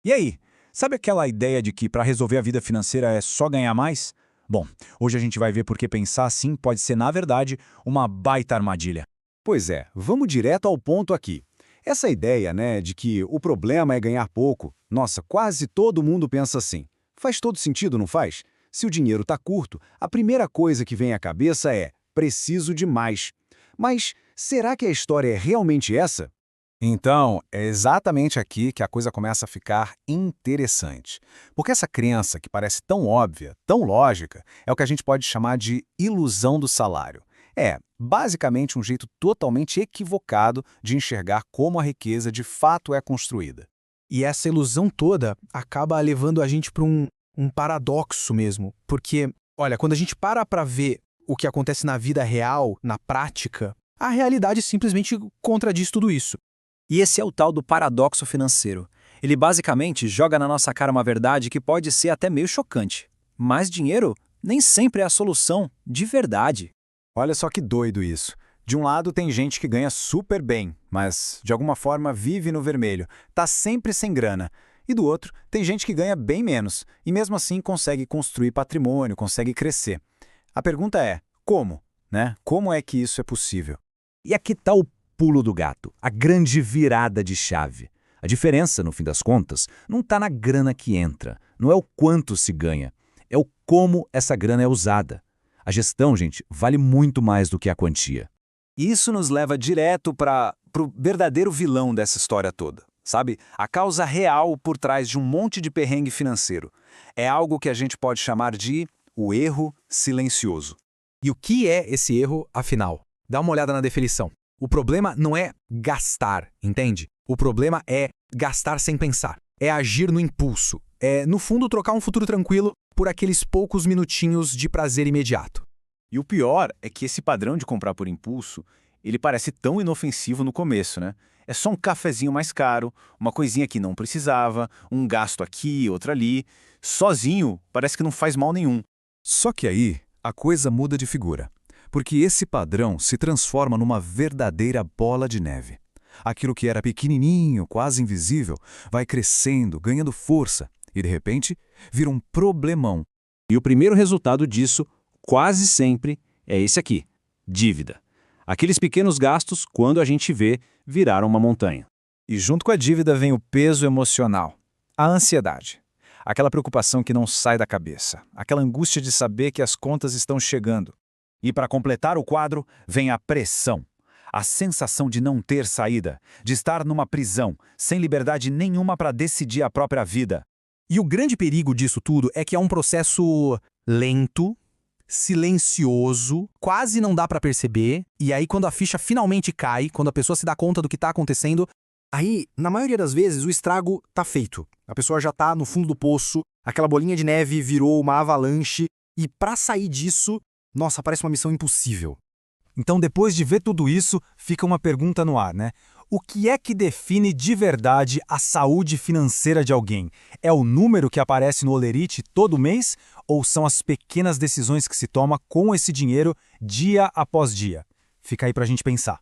E aí, sabe aquela ideia de que para resolver a vida financeira é só ganhar mais? Bom, hoje a gente vai ver por que pensar assim pode ser, na verdade, uma baita armadilha. Pois é, vamos direto ao ponto aqui. Essa ideia, né, de que o problema é ganhar pouco, nossa, quase todo mundo pensa assim. Faz todo sentido, não faz? Se o dinheiro está curto, a primeira coisa que vem à cabeça é preciso de mais. Mas será que a história é realmente essa? Então, é exatamente aqui que a coisa começa a ficar interessante. Porque essa crença, que parece tão óbvia, tão lógica, é o que a gente pode chamar de ilusão do salário. É, basicamente, um jeito totalmente equivocado de enxergar como a riqueza de fato é construída. E essa ilusão toda acaba levando a gente para um paradoxo mesmo. Porque, olha, quando a gente para ver o que acontece na vida real, na prática, a realidade simplesmente contradiz tudo isso. E esse é o tal do paradoxo financeiro. Ele basicamente joga na nossa cara uma verdade que pode ser até meio chocante. Mais dinheiro nem sempre é a solução de verdade. Olha só que doido isso. De um lado tem gente que ganha super bem, mas de alguma forma vive no vermelho, tá sempre sem grana. E do outro tem gente que ganha bem menos e mesmo assim consegue construir patrimônio, consegue crescer. A pergunta é, como? Né? Como é que isso é possível? E aqui está o pulo do gato, a grande virada de chave. A diferença, no fim das contas, não está na grana que entra, não é o quanto se ganha, é o como essa grana é usada. A gestão, gente, vale muito mais do que a quantia. E isso nos leva direto para o verdadeiro vilão dessa história toda, sabe? A causa real por trás de um monte de perrengue financeiro. É algo que a gente pode chamar de o erro silencioso. E o que é esse erro, afinal? Dá uma olhada na definição. O problema não é gastar, entende? O problema é gastar sem pensar. É agir no impulso. É, no fundo, trocar um futuro tranquilo por aqueles poucos minutinhos de prazer imediato. E o pior é que esse padrão de comprar por impulso, ele parece tão inofensivo no começo, né? É só um cafezinho mais caro, uma coisinha que não precisava, um gasto aqui, outro ali. Sozinho, parece que não faz mal nenhum. Só que aí, a coisa muda de figura. Porque esse padrão se transforma numa verdadeira bola de neve. Aquilo que era pequenininho, quase invisível, vai crescendo, ganhando força e, de repente, vira um problemão. E o primeiro resultado disso, quase sempre, é esse aqui: dívida. Aqueles pequenos gastos, quando a gente vê, viraram uma montanha. E junto com a dívida vem o peso emocional, a ansiedade. Aquela preocupação que não sai da cabeça, aquela angústia de saber que as contas estão chegando. E para completar o quadro, vem a pressão. A sensação de não ter saída, de estar numa prisão, sem liberdade nenhuma para decidir a própria vida. E o grande perigo disso tudo é que é um processo lento, silencioso, quase não dá para perceber, e aí quando a ficha finalmente cai, quando a pessoa se dá conta do que está acontecendo, aí, na maioria das vezes, o estrago tá feito. A pessoa já tá no fundo do poço, aquela bolinha de neve virou uma avalanche, e para sair disso, nossa, parece uma missão impossível. Então, depois de ver tudo isso, fica uma pergunta no ar, né? O que é que define de verdade a saúde financeira de alguém? É o número que aparece no Olerite todo mês? Ou são as pequenas decisões que se toma com esse dinheiro dia após dia? Fica aí pra gente pensar.